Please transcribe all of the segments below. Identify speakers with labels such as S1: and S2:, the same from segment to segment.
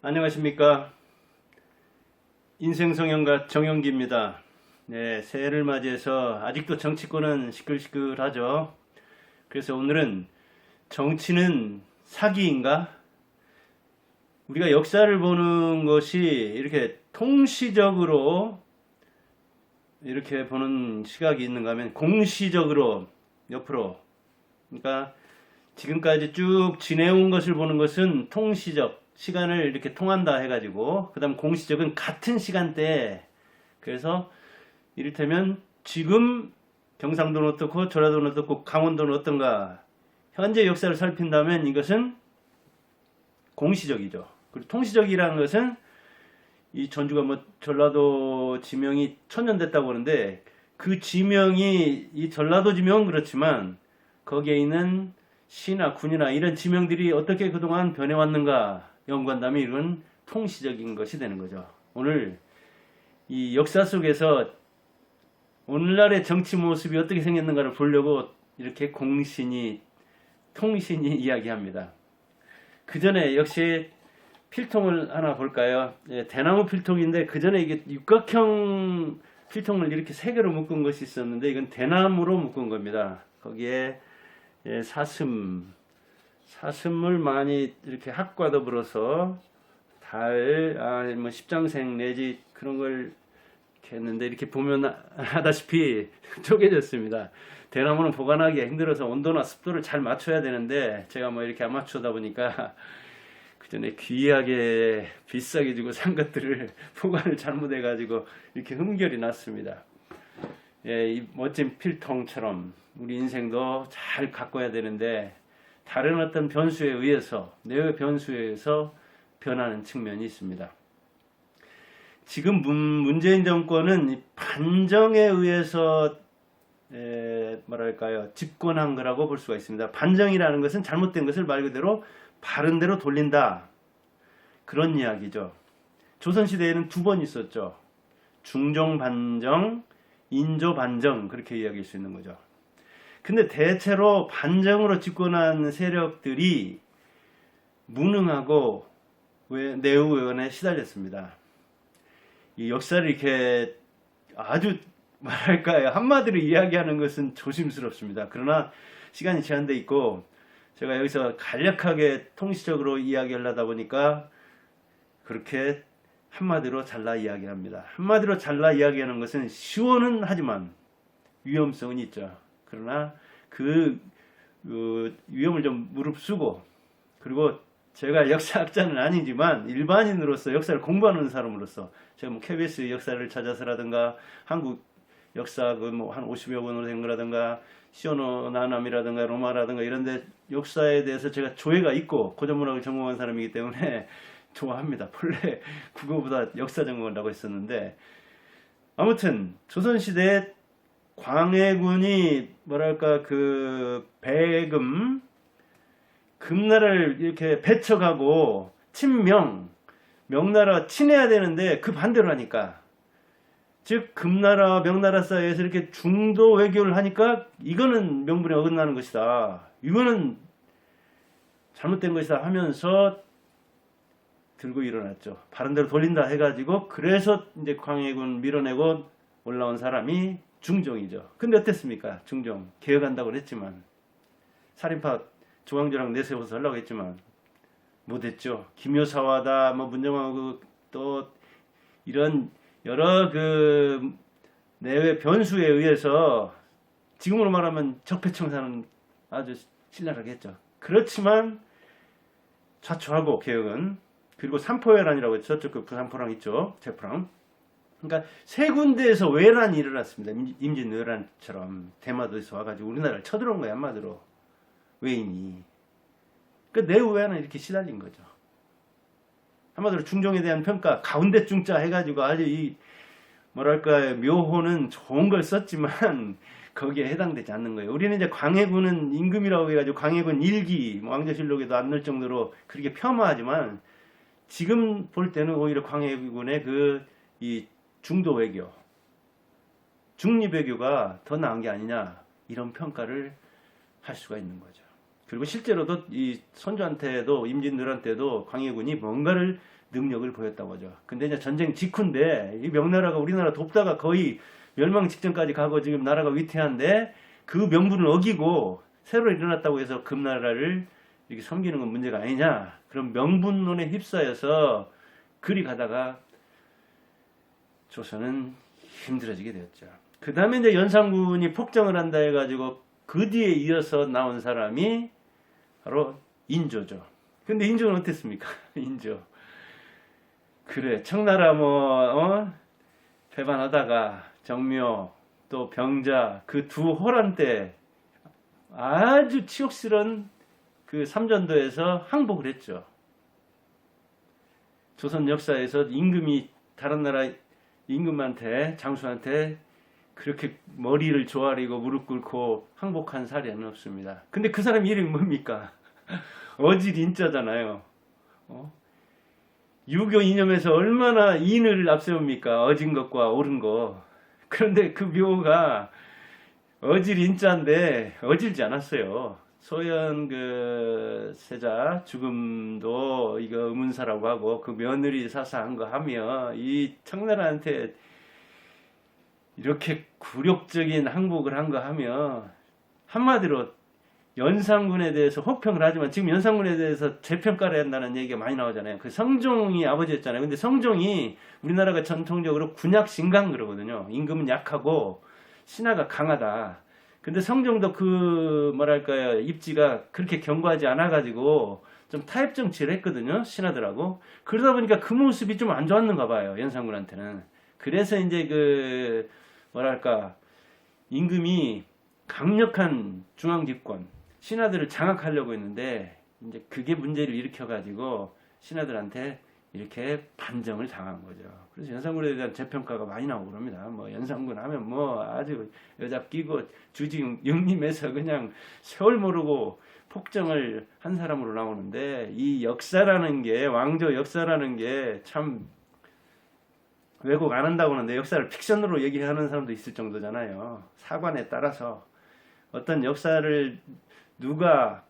S1: 안녕하십니까. 인생성형가 정영기입니다. 네, 새해를 맞이해서 아직도 정치권은 시끌시끌하죠. 그래서 오늘은 정치는 사기인가? 우리가 역사를 보는 것이 이렇게 통시적으로 이렇게 보는 시각이 있는가 하면 공시적으로 옆으로, 그러니까 지금까지 쭉 지내온 것을 보는 것은 통시적, 시간을 이렇게 통한다 해가지고, 그 다음 공시적은 같은 시간대에, 그래서 이를테면 지금 경상도는 어떻고 전라도는 어떻고 강원도는 어떤가, 현재 역사를 살핀다면 이것은 공시적이죠. 그리고 통시적이라는 것은 이 전주가 뭐 전라도 지명이 천년 됐다고 하는데, 그 지명이 이 전라도 지명은 그렇지만 거기에 있는 시나 군이나 이런 지명들이 어떻게 그동안 변해왔는가 연구한다면 이건 통시적인 것이 되는 거죠. 오늘 이 역사 속에서 오늘날의 정치 모습이 어떻게 생겼는가를 보려고 이렇게 공신이, 통신이 이야기합니다. 그 전에 역시 필통을 하나 볼까요? 예, 대나무 필통인데 그 전에 이게 육각형 필통을 이렇게 세 개로 묶은 것이 있었는데 이건 대나무로 묶은 겁니다. 거기에 예, 사슴을 많이 이렇게 학과 더불어서 뭐 십장생 내지 그런 걸 이렇게 했는데 이렇게 보면 하다시피 쪼개졌습니다. 대나무는 보관하기가 힘들어서 온도나 습도를 잘 맞춰야 되는데 제가 뭐 이렇게 아마추어다 보니까 그 전에 귀하게 비싸게 주고 산 것들을 보관을 잘못해가지고 이렇게 흠결이 났습니다. 예, 이 멋진 필통처럼 우리 인생도 잘 가꿔야 되는데 다른 어떤 변수에 의해서, 내외 변수에 의해서 변하는 측면이 있습니다. 지금 문재인 정권은 반정에 의해서 뭐랄까요, 집권한 거라고 볼 수가 있습니다. 반정이라는 것은 잘못된 것을 말 그대로 바른 대로 돌린다, 그런 이야기죠. 조선시대에는 두 번 있었죠. 중종반정, 인조반정, 그렇게 이야기할 수 있는 거죠. 근데 대체로 반정으로 집권한 세력들이 무능하고 내후의원에 시달렸습니다. 이 역사를 이렇게 아주 뭐랄까요, 한마디로 이야기하는 것은 조심스럽습니다. 그러나 시간이 제한돼 있고 제가 여기서 간략하게 통시적으로 이야기하려다 보니까 그렇게 한마디로 잘라 이야기합니다. 한마디로 잘라 이야기하는 것은 시원은 하지만 위험성은 있죠. 그러나 그 위험을 좀 무릅쓰고, 그리고 제가 역사학자는 아니지만 일반인으로서 역사를 공부하는 사람으로서 제가 뭐 KBS 역사를 찾아서라든가 한국 역사 그 뭐 한 50여 권으로 된 거라든가 시오노 나남이라든가 로마라든가 이런데 역사에 대해서 제가 조예가 있고 고전문학을 전공한 사람이기 때문에 좋아합니다. 본래 국어보다 역사 전공한다고 했었는데, 아무튼 조선시대에 광해군이 뭐랄까 그 금나라를 이렇게 배척하고 명나라 친해야 되는데 그 반대로 하니까, 즉 금나라와 명나라 사이에서 이렇게 중도 외교를 하니까 이거는 명분에 어긋나는 것이다, 이거는 잘못된 것이다 하면서 들고 일어났죠. 바른대로 돌린다 해가지고, 그래서 이제 광해군 밀어내고 올라온 사람이 중종이죠. 근데 어땠습니까? 중종 개혁한다고 했지만, 살인파 조광조랑 내세워서 하려고 했지만 못했죠. 김효사와다 뭐 문정하고 또 이런 여러 그 내외 변수에 의해서 지금으로 말하면 적폐청산은 아주 신랄하게 했죠. 그렇지만 자초하고 개혁은, 그리고 삼포외란이라고 했죠. 저쪽 그 부산포랑 있죠. 제포랑. 그러니까 세 군데에서 외란이 일어났습니다. 임진왜란처럼 대마도에서 와가지고 우리나라를 쳐들어온 거야, 한마디로. 외인이. 그 내후에는 이렇게 시달린 거죠. 한마디로 중종에 대한 평가, 가운데 중자 해가지고 아주 이 뭐랄까 묘호는 좋은 걸 썼지만 거기에 해당되지 않는 거예요. 우리는 이제 광해군은 임금이라고 해가지고 광해군 일기, 뭐 왕조실록에도 안 넣을 정도로 그렇게 폄하하지만, 지금 볼 때는 오히려 광해군의 이 중도 외교, 중립 외교가 더 나은 게 아니냐, 이런 평가를 할 수가 있는 거죠. 그리고 실제로도 이 선조한테도 임진왜란때도 광해군이 뭔가를 능력을 보였다고 하죠. 근데 이제 전쟁 직후인데 이 명나라가 우리나라 돕다가 거의 멸망 직전까지 가고 지금 나라가 위태한데 그 명분을 어기고 새로 일어났다고 해서 금나라를 이렇게 섬기는 건 문제가 아니냐. 그런 명분론에 휩싸여서 그리 가다가 조선은 힘들어지게 되었죠. 그 다음에 이제 연산군이 폭정을 한다 해가지고 그 뒤에 이어서 나온 사람이 바로 인조죠. 근데 인조는 어땠습니까? 인조. 그래, 청나라 배반하다가 정묘 또 병자 그 두 호란 때 아주 치욕스러운 그 삼전도에서 항복을 했죠. 조선 역사에서 임금이 다른 나라 임금한테 장수한테 그렇게 머리를 조아리고 무릎 꿇고 항복한 사례는 없습니다. 근데 그 사람 이름이 뭡니까? 어질인자잖아요. 유교 이념에서 얼마나 인을 앞세웁니까? 어진 것과 옳은 거. 그런데 그 묘가 어질인자인데 어질지 않았어요. 소연 그 세자 죽음도 이거 의문사라고 하고 그 며느리 사사한 거 하며 이 청나라한테 이렇게 굴욕적인 항복을 한 거 하며 한마디로 연산군에 대해서 혹평을 하지만 지금 연산군에 대해서 재평가를 한다는 얘기가 많이 나오잖아요. 그 성종이 아버지였잖아요. 근데 성종이 우리나라가 전통적으로 군약신강 그러거든요. 임금은 약하고 신하가 강하다. 근데 성종도 그 뭐랄까요 입지가 그렇게 견고하지 않아가지고 좀 타협 정치를 했거든요. 신하들하고. 그러다 보니까 그 모습이 좀 안 좋았는가 봐요. 연산군한테는. 그래서 이제 그 뭐랄까 임금이 강력한 중앙집권 신하들을 장악하려고 했는데 이제 그게 문제를 일으켜가지고 신하들한테 이렇게 반정을 당한 거죠. 그래서 연산군에 대한 재평가가 많이 나오고 그럽니다. 뭐 연산군 하면 뭐 아주 여자 끼고 주지 육림에서 그냥 세월 모르고 폭정을 한 사람으로 나오는데 이 역사라는 게 왕조 역사라는 게 참 왜곡 안 한다고 하는데 역사를 픽션으로 얘기하는 사람도 있을 정도잖아요. 사관에 따라서 어떤 역사를 누가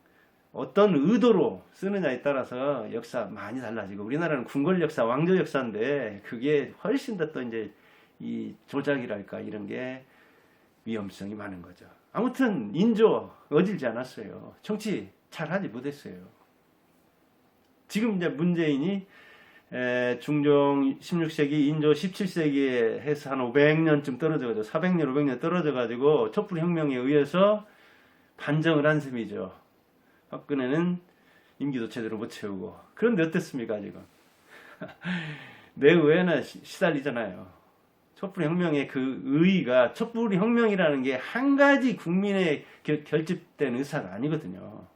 S1: 어떤 의도로 쓰느냐에 따라서 역사 많이 달라지고 우리나라는 궁궐 역사, 왕조 역사인데 그게 훨씬 더 또 이제 이 조작이랄까 이런 게 위험성이 많은 거죠. 아무튼 인조 어질지 않았어요. 정치 잘하지 못했어요. 지금 이제 문재인이 중종 16세기, 인조 17세기에 해서 한 500년쯤 떨어져가지고 400년, 500년 떨어져가지고 촛불혁명에 의해서 반정을 한 셈이죠. 박근혜는 임기도 제대로 못 채우고. 그런데 어땠습니까, 지금? 내외에는 시달리잖아요. 촛불혁명의 그 의의가, 촛불혁명이라는 게 한 가지 국민의 결집된 의사가 아니거든요.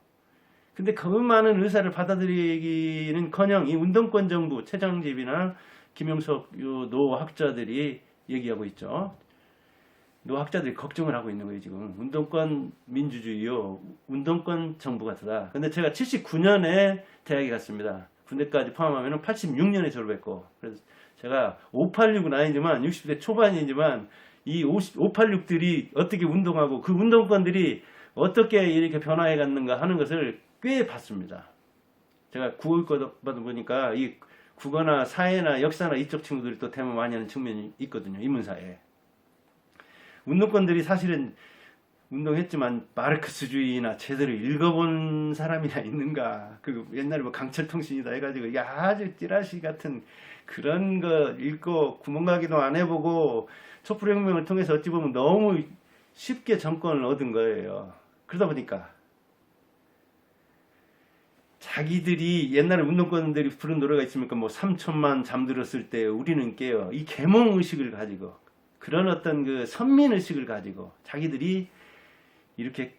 S1: 근데 그 많은 의사를 받아들이기는커녕 이 운동권 정부, 최장집이나 김영석 노학자들이 얘기하고 있죠. 노학자들이 걱정을 하고 있는 거예요, 지금. 운동권 민주주의요. 운동권 정부 같다. 근데 제가 79년에 대학에 갔습니다. 군대까지 포함하면 86년에 졸업했고. 그래서 제가 586은 아니지만 60대 초반이지만 이 586들이 어떻게 운동하고 그 운동권들이 어떻게 이렇게 변화해 갔는가 하는 것을 꽤 봤습니다. 제가 국어과도 보니까 이 국어나 사회나 역사나 이쪽 친구들이 또 대모 많이 하는 측면이 있거든요. 인문사에. 운동권들이 사실은 운동했지만 마르크스주의나 제대로 읽어본 사람이나 있는가. 그 옛날에 뭐 강철통신이다 해가지고 이게 아주 찌라시 같은 그런 거 읽고 구멍가기도 안 해보고 촛불혁명을 통해서 어찌 보면 너무 쉽게 정권을 얻은 거예요. 그러다 보니까 자기들이 옛날에 운동권들이 부른 노래가 있습니까? 뭐 3천만 잠들었을 때 우리는 깨어. 이 계몽의식을 가지고 그런 어떤 그 선민의식을 가지고 자기들이 이렇게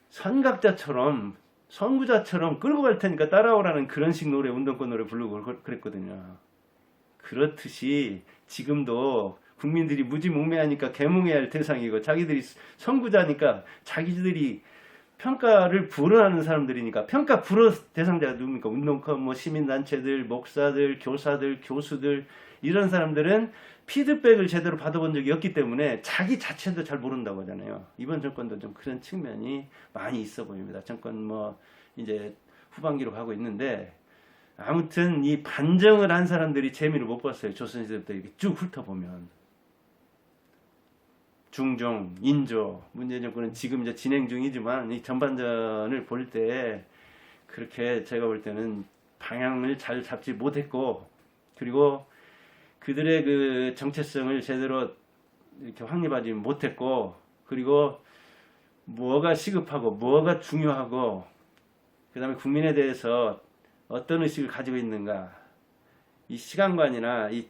S1: 선각자처럼 선구자처럼 끌고 갈 테니까 따라오라는 그런 식 노래, 운동권 노래 부르고 그랬거든요. 그렇듯이 지금도 국민들이 무지몽매하니까 계몽해야 할 대상이고 자기들이 선구자니까 자기들이 평가를 불허하는 사람들이니까 평가 불허 대상자가 누굽니까? 운동권, 뭐 시민단체들, 목사들, 교사들, 교수들 이런 사람들은 피드백을 제대로 받아본 적이 없기 때문에 자기 자체도 잘 모른다고 하잖아요. 이번 정권도 좀 그런 측면이 많이 있어 보입니다. 정권 뭐 이제 후반기로 가고 있는데 아무튼 이 반정을 한 사람들이 재미를 못 봤어요. 조선시대부터 이렇게 쭉 훑어보면. 중종, 인조, 문재인 정권은 지금 이제 진행 중이지만 이 전반전을 볼 때 그렇게 제가 볼 때는 방향을 잘 잡지 못했고 그리고 그들의 그 정체성을 제대로 이렇게 확립하지 못했고 그리고 뭐가 시급하고 뭐가 중요하고 그 다음에 국민에 대해서 어떤 의식을 가지고 있는가 이 시간관이나 이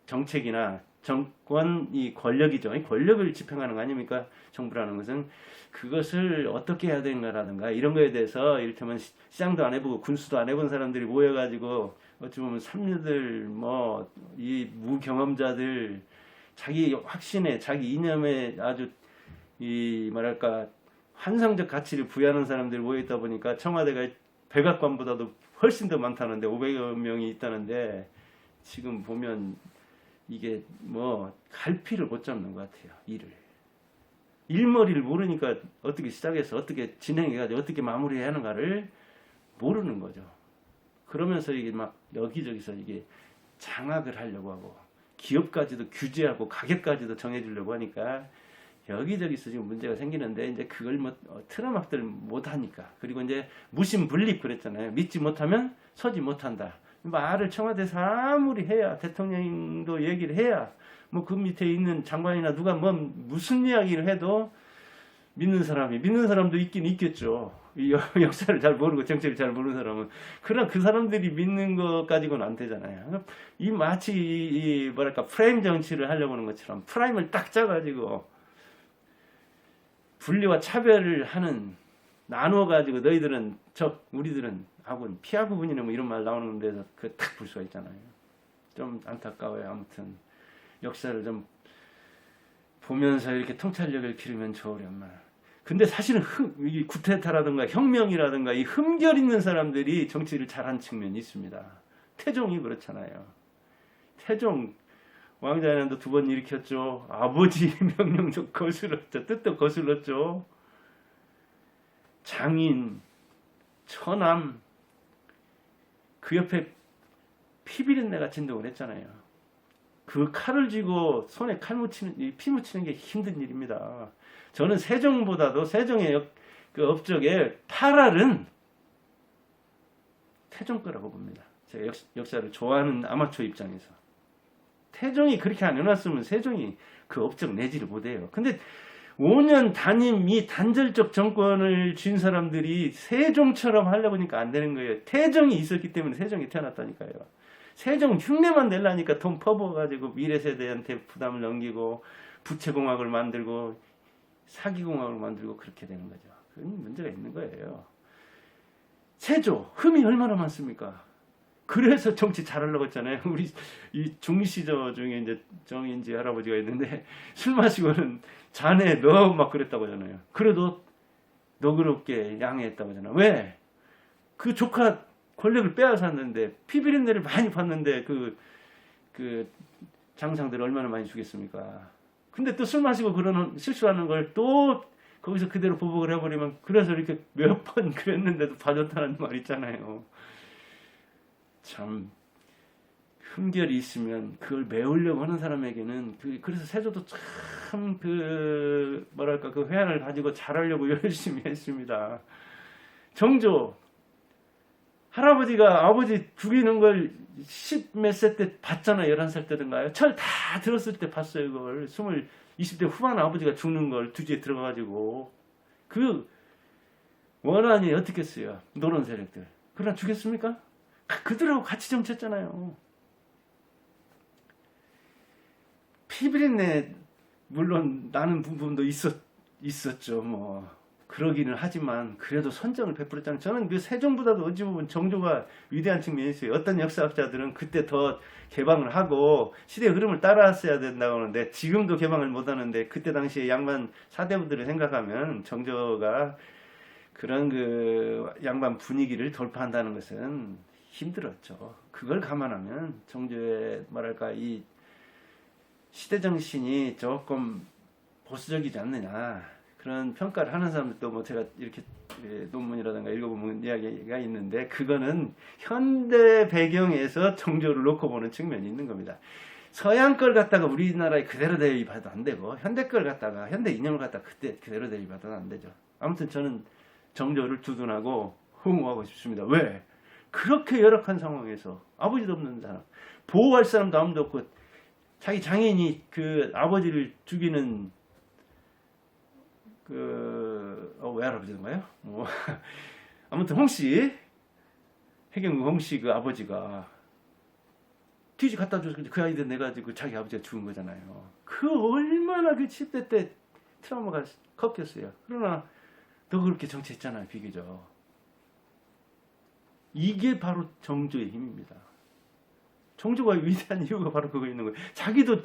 S1: 정책이나 정권 이 권력이죠. 이 권력을 집행하는 거 아닙니까? 정부라는 것은 그것을 어떻게 해야 되는가라든가 이런 거에 대해서 이를테면 시장도 안 해보고 군수도 안 해본 사람들이 모여가지고 어찌 보면 삼류들 뭐 이 무경험자들 자기 확신에 자기 이념에 아주 이 뭐랄까 환상적 가치를 부여하는 사람들이 모여있다 보니까 청와대가 백악관보다도 훨씬 더 많다는데 500여 명이 있다는데 지금 보면 이게 뭐 갈피를 못 잡는 것 같아요. 일머리를 모르니까 어떻게 시작해서 어떻게 진행해가지고 어떻게 마무리해야 하는가를 모르는 거죠. 그러면서 이게 막 여기저기서 이게 장악을 하려고 하고 기업까지도 규제하고 가격까지도 정해주려고 하니까 여기저기서 지금 문제가 생기는데 이제 그걸 뭐 틀어막들 못하니까 그리고 이제 무심분립 그랬잖아요. 믿지 못하면 서지 못한다. 말을 청와대에서 아무리 해야 대통령도 얘기를 해야 뭐 그 밑에 있는 장관이나 누가 뭐 무슨 이야기를 해도 믿는 사람도 있긴 있겠죠. 이 역사를 잘 모르고 정책을 잘 모르는 사람은 그러나 그 사람들이 믿는 것 가지고는 안 되잖아요. 이 마치 이 뭐랄까 프레임 정치를 하려고 하는 것처럼 프라임을 딱 짜가지고 분리와 차별을 하는 나누어 가지고 너희들은 적 우리들은 아군 피하 부분이네 뭐 이런 말 나오는 데서 그 딱 볼 수가 있잖아요. 좀 안타까워요. 아무튼 역사를 좀 보면서 이렇게 통찰력을 기르면 좋으련만. 근데 사실은 이 구테타라든가 혁명이라든가 이 흠결 있는 사람들이 정치를 잘한 측면이 있습니다. 태종이 그렇잖아요. 태종 왕자연도 2번 일으켰죠. 아버지 명령도 거슬렀죠. 뜻도 거슬렀죠. 장인, 처남, 그 옆에 피비린내가 진동을 했잖아요. 그 칼을 쥐고 손에 피 묻히는 게 힘든 일입니다. 저는 세종보다도 세종의 그 업적의 파랄은 태종 거라고 봅니다. 제가 역사를 좋아하는 아마추어 입장에서. 태종이 그렇게 안 해놨으면 세종이 그 업적 내지를 못해요. 근데 5년 단임 이 단절적 정권을 쥔 사람들이 세종처럼 하려고 하니까 안 되는 거예요. 태종이 있었기 때문에 세종이 태어났다니까요. 세종 흉내만 내려니까 돈 퍼부어가지고 미래 세대한테 부담을 넘기고 부채공학을 만들고 사기공학을 만들고 그렇게 되는 거죠. 그건 문제가 있는 거예요. 세조 흠이 얼마나 많습니까? 그래서 정치 잘하려고 했잖아요. 우리 이 중시저 중에 이제 정인지 할아버지가 있는데 술 마시고는 잔에 넣어 막 그랬다고 하잖아요. 그래도 너그럽게 양해했다고 하잖아요. 왜? 그 조카 권력을 빼앗았는데 피비린내를 많이 봤는데 그 장상들 얼마나 많이 주겠습니까? 근데 또 술 마시고 그러는 실수하는 걸 또 거기서 그대로 보복을 해버리면 그래서 이렇게 몇 번 그랬는데도 봐줬다는 말 있잖아요. 참 흠결이 있으면 그걸 메우려고 하는 사람에게는 그래서 세조도 참 뭐랄까 그 회한을 가지고 잘하려고 열심히 했습니다. 정조 할아버지가 아버지 죽이는 걸 10몇 세 때 봤잖아요. 11살 때든가요. 철 다 들었을 때 봤어요. 그걸 20대 후반 아버지가 죽는 걸 뒤에 들어가지고 그 원한이 어떻게 했어요? 노론 세력들. 그러나 죽였습니까? 그들하고 같이 정치했잖아요. 피비린내 물론 나는 부분도 있었죠. 뭐 그러기는 하지만 그래도 선정을 베풀었잖아요. 저는 그 세종보다도 어찌 보면 정조가 위대한 측면이 있어요. 어떤 역사학자들은 그때 더 개방을 하고 시대의 흐름을 따라왔어야 된다고 하는데 지금도 개방을 못하는데 그때 당시에 양반 사대부들을 생각하면 정조가 그런 그 양반 분위기를 돌파한다는 것은 힘들었죠. 그걸 감안하면 정조의 뭐랄까 이 시대 정신이 조금 보수적이지 않느냐 그런 평가를 하는 사람들도 뭐 제가 이렇게 논문이라든가 읽어보면 이야기가 있는데 그거는 현대 배경에서 정조를 놓고 보는 측면이 있는 겁니다. 서양 걸 갖다가 우리나라에 그대로 대입해도 안 되고 현대 걸 갖다가 현대 이념을 갖다가 그때 그대로 대입해도 안 되죠. 아무튼 저는 정조를 두둔하고 흠모하고 싶습니다. 왜? 그렇게 열악한 상황에서 아버지도 없는 사람, 보호할 사람도 아무도 없고 자기 장인이 그 아버지를 죽이는 그 외할아버지인가요? 아무튼 홍씨 해경구 홍씨 그 아버지가 뒤지 갖다 줘서 그 아이들 내가지고 자기 아버지가 죽은 거잖아요. 그 얼마나 그 10대 때 트라우마가 컸겠어요. 그러나 너 그렇게 정치했잖아요. 비교적. 이게 바로 정조의 힘입니다. 정조가 위대한 이유가 바로 그거 있는 거예요. 자기도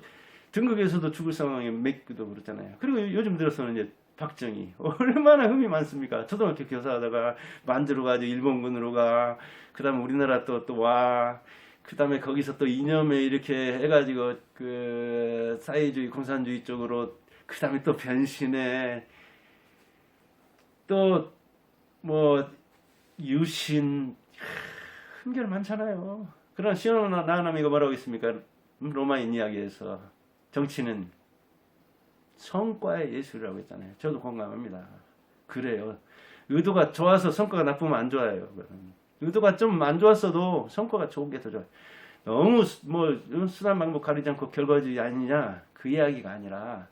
S1: 등극에서도 죽을 상황에 맺기도 그렇잖아요. 그리고 요즘 들어서는 이제 박정희 얼마나 흠이 많습니까? 초등학교 교사하다가 만주로 가죠. 일본군으로 가. 그 다음에 우리나라 또 와. 그 다음에 거기서 또 이념에 이렇게 해가지고 그 사회주의 공산주의 쪽으로 그 다음에 또 변신해. 또 뭐 유신 흠결 많잖아요. 그러나 시오나 나나미가 뭐라고 있습니까? 로마인 이야기에서 정치는 성과의 예술이라고 했잖아요. 저도 공감합니다. 그래요. 의도가 좋아서 성과가 나쁘면 안 좋아요. 의도가 좀 안 좋았어도 성과가 좋은 게 더 좋아요. 너무 뭐 수단 방법 가리지 않고 결과주의 아니냐 그 이야기가 아니라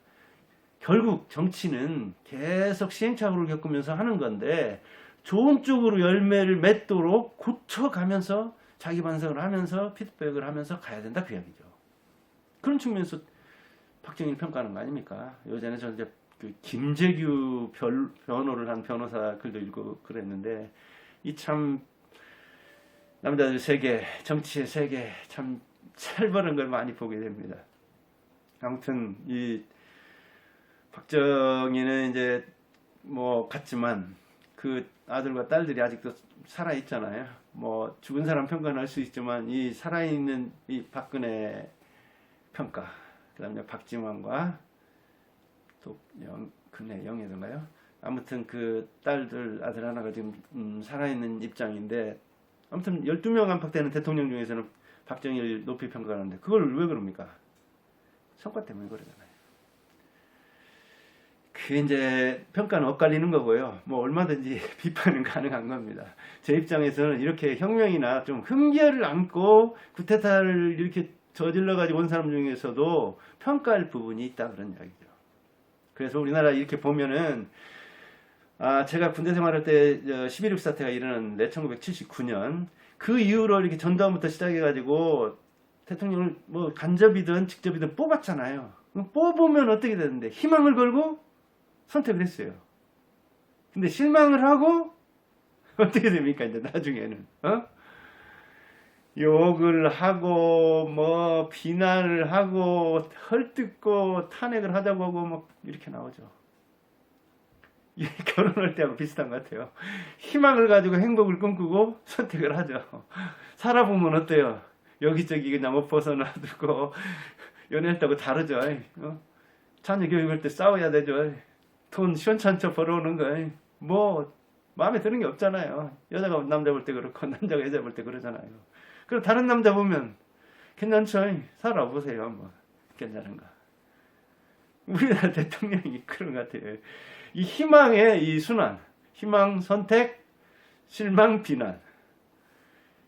S1: 결국 정치는 계속 시행착오를 겪으면서 하는 건데 좋은 쪽으로 열매를 맺도록 고쳐가면서 자기 반성을 하면서 피드백을 하면서 가야 된다 그 이야기죠. 그런 측면에서 박정희를 평가하는 거 아닙니까? 요전에 저 이제 그 김재규 변호를 한 변호사 글도 읽고 그랬는데 이 참 남자들 세계 정치의 세계 참 살벌한 걸 많이 보게 됩니다. 아무튼 이 박정희는 이제 뭐 갔지만 그 아들과 딸들이 아직도 살아 있잖아요. 뭐 죽은 사람 평가는 할 수 있지만 이 살아있는 이 박근혜 평가, 그다음에 박지원과 또 근혜 영애던가요? 아무튼 그 딸들 아들 하나가 지금 살아있는 입장인데 아무튼 12명 안팎되는 대통령 중에서는 박정희를 높이 평가하는데 그걸 왜 그럽니까? 성과 때문에 그러잖아요. 그 이제 평가는 엇갈리는 거고요. 뭐 얼마든지 비판은 가능한 겁니다. 제 입장에서는 이렇게 혁명이나 좀 흠결을 안고 쿠데타를 이렇게 저질러 가지고 온 사람 중에서도 평가할 부분이 있다 그런 이야기죠. 그래서 우리나라 이렇게 보면은 제가 군대 생활할 때 11.6 사태가 일어났는데 1979년 그 이후로 이렇게 전두환부터 시작해가지고 대통령을 뭐 간접이든 직접이든 뽑았잖아요. 뽑으면 어떻게 되는데 희망을 걸고 선택을 했어요. 근데 실망을 하고 어떻게 됩니까 이제 나중에는 욕을 하고 뭐 비난을 하고 헐뜯고 탄핵을 하자고 하고 막 이렇게 나오죠. 결혼할 때하고 비슷한 것 같아요. 희망을 가지고 행복을 꿈꾸고 선택을 하죠. 살아보면 어때요? 여기저기 그냥 옷 벗어놔두고 연애했다고 다르죠. 자녀 교육할 때 싸워야 되죠. 돈 시원찮죠 벌어오는 거. 뭐 마음에 드는 게 없잖아요. 여자가 남자 볼 때 그렇고 남자가 여자 볼 때 그러잖아요. 그럼 다른 남자 보면 괜찮죠? 살아보세요. 뭐 괜찮은가. 우리나라 대통령이 그런 것 같아요. 이 희망의 이 순환, 희망, 선택, 실망, 비난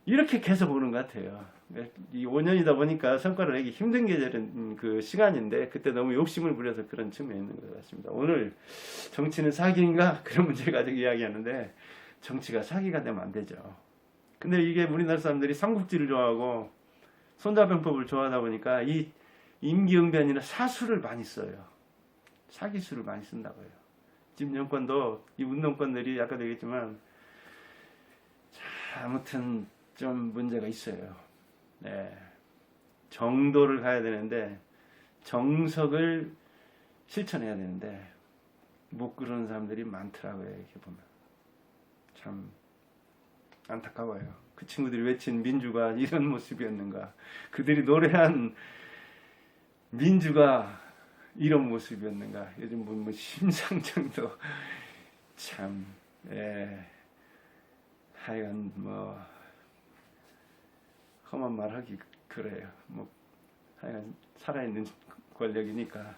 S1: 이렇게 계속 오는 것 같아요. 이 5년이다 보니까 성과를 내기 힘든 계절은 그 시간인데 그때 너무 욕심을 부려서 그런 측면이 있는 것 같습니다. 오늘 정치는 사기인가 그런 문제 가지고 이야기하는데 정치가 사기가 되면 안 되죠. 근데 이게 우리나라 사람들이 삼국지를 좋아하고 손자병법을 좋아하다 보니까 이 임기응변이나 사수를 많이 써요. 사기수를 많이 쓴다고요. 지금 정권도 이 운동권들이 아까도 얘기했지만 아무튼 좀 문제가 있어요. 네. 정도를 가야 되는데 정석을 실천해야 되는데 못 그러는 사람들이 많더라고요. 이렇게 보면 참 안타까워요. 그 친구들이 외친 민주가 이런 모습이었는가? 그들이 노래한 민주가 이런 모습이었는가? 요즘 뭐 심상정도 참, 하여간 뭐 험한 말하기 그래요. 뭐 하여간 살아있는 권력이니까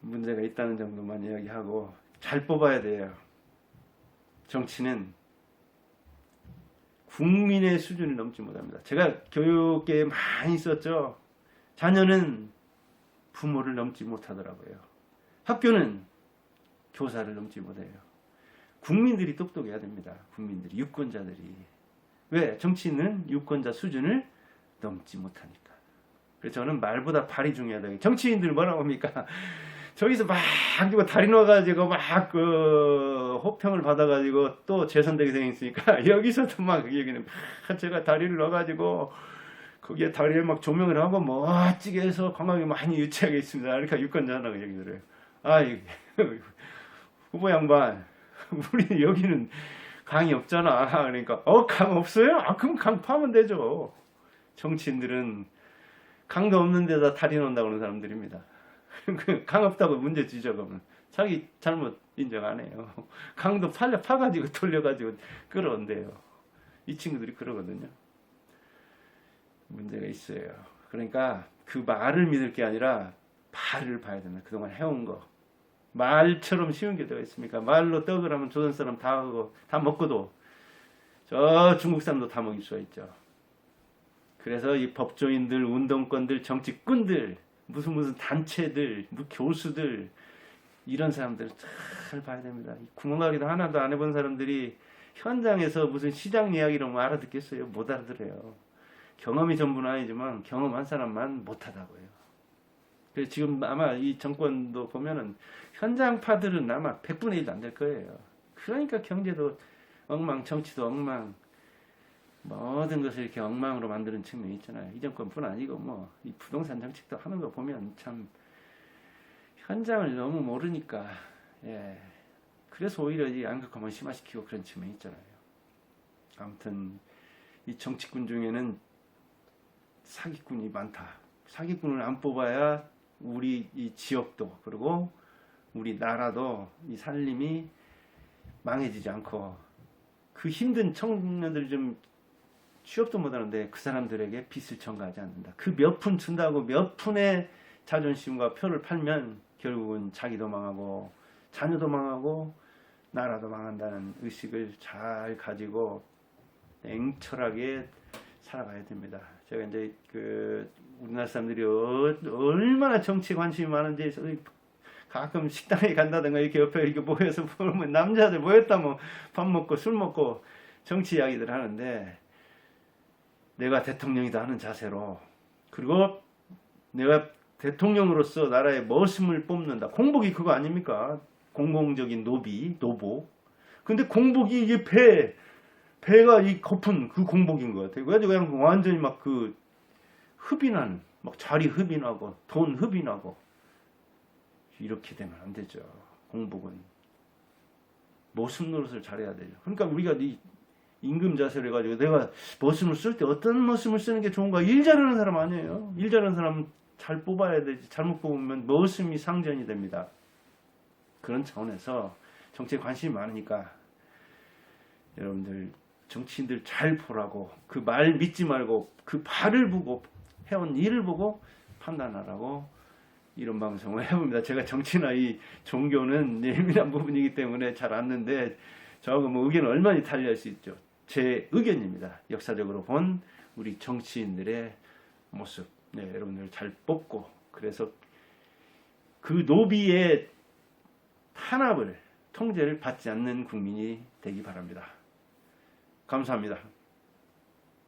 S1: 문제가 있다는 정도만 이야기하고 잘 뽑아야 돼요. 정치는 국민의 수준을 넘지 못합니다. 제가 교육계에 많이 있었죠. 자녀는 부모를 넘지 못하더라고요. 학교는 교사를 넘지 못해요. 국민들이 똑똑해야 됩니다. 국민들이, 유권자들이. 왜? 정치인은 유권자 수준을 넘지 못하니까. 그래서 저는 말보다 발이 중요하다. 정치인들 뭐라고 합니까? 저기서 막 다리 놓아가지고 막 호평을 받아가지고 또 재선되게 생겼으니까 여기서도 막 여기는 막 제가 다리를 넣어가지고 거기에 다리에 막 조명을 하고 멋지게 해서 관광이 많이 유치하게 있습니다. 그러니까 유권자라고 얘기를 해요. 아, 후보 양반, 우리 여기는 강이 없잖아. 그러니까 강 없어요? 그럼 강 파면 되죠. 정치인들은 강도 없는 데다 다리 놓는다고 하는 사람들입니다. 강 없다고 문제 지적하면 자기 잘못 인정 안 해요. 강도 파가지고 돌려가지고 끌어온대요. 이 친구들이 그러거든요. 문제가 있어요. 그러니까 그 말을 믿을 게 아니라 발을 봐야 됩니다. 그동안 해온 거. 말처럼 쉬운 게 되어 있습니까? 말로 떡을 하면 조선 사람 다 하고 다 먹고도 저 중국 사람도 다 먹일 수가 있죠. 그래서 이 법조인들, 운동권들, 정치꾼들, 무슨 단체들, 교수들 이런 사람들 잘 봐야 됩니다. 구멍가게도 하나도 안 해본 사람들이 현장에서 무슨 시장 이야기를 뭐 알아듣겠어요? 못 알아들어요. 경험이 전부는 아니지만 경험한 사람만 못하다고요. 그래서 지금 아마 이 정권도 보면은 현장파들은 아마 100분의 1도 안 될 거예요. 그러니까 경제도 엉망, 정치도 엉망, 모든 것을 이렇게 엉망으로 만드는 측면이 있잖아요. 이 정권뿐 아니고 뭐 이 부동산 정책도 하는 거 보면 참 현장을 너무 모르니까 그래서 오히려 이 안극화만 심화시키고 그런 측면이 있잖아요. 아무튼 이 정치꾼 중에는 사기꾼이 많다. 사기꾼을 안 뽑아야 우리 이 지역도 그리고 우리 나라도 이 살림이 망해지지 않고 그 힘든 청년들 좀 취업도 못하는데 그 사람들에게 빚을 전가하지 않는다. 그 몇 푼 준다고 몇 푼의 자존심과 표를 팔면 결국은 자기도 망하고 자녀도 망하고 나라도 망한다는 의식을 잘 가지고 냉철하게 살아가야 됩니다. 제가 이제 우리나라 사람들이 얼마나 정치에 관심이 많은지 가끔 식당에 간다든가 이렇게 옆에 이렇게 모여서 보면 남자들 모였다 뭐 밥 먹고 술 먹고 정치 이야기들 하는데 내가 대통령이다 하는 자세로 그리고 내가 대통령으로서 나라의 머슴을 뽑는다. 공복이 그거 아닙니까? 공공적인 노보. 근데 공복이 이게 배가 이 거푼 그 공복인 것 같아요. 그래가지고 그냥 완전히 막 흡인한, 막 자리 흡인하고 돈 흡인하고 이렇게 되면 안 되죠. 공복은 머슴 노릇을 잘해야 되죠. 그러니까 우리가 이 임금 자세를 해가지고 내가 머슴을 쓸 때 어떤 머슴을 쓰는 게 좋은가? 일 잘하는 사람 아니에요. 일 잘하는 사람은 잘 뽑아야 되지. 잘못 뽑으면 머슴이 상전이 됩니다. 그런 차원에서 정치에 관심이 많으니까 여러분들 정치인들 잘 보라고 그 말 믿지 말고 그 발을 보고 해온 일을 보고 판단하라고 이런 방송을 해봅니다. 제가 정치나 이 종교는 예민한 부분이기 때문에 잘 않는데 저하고 뭐 의견은 얼마나 달리할 수 있죠. 제 의견입니다. 역사적으로 본 우리 정치인들의 모습 여러분들 잘 뽑고 그래서 그 노비의 탄압을 통제를 받지 않는 국민이 되기 바랍니다. 감사합니다.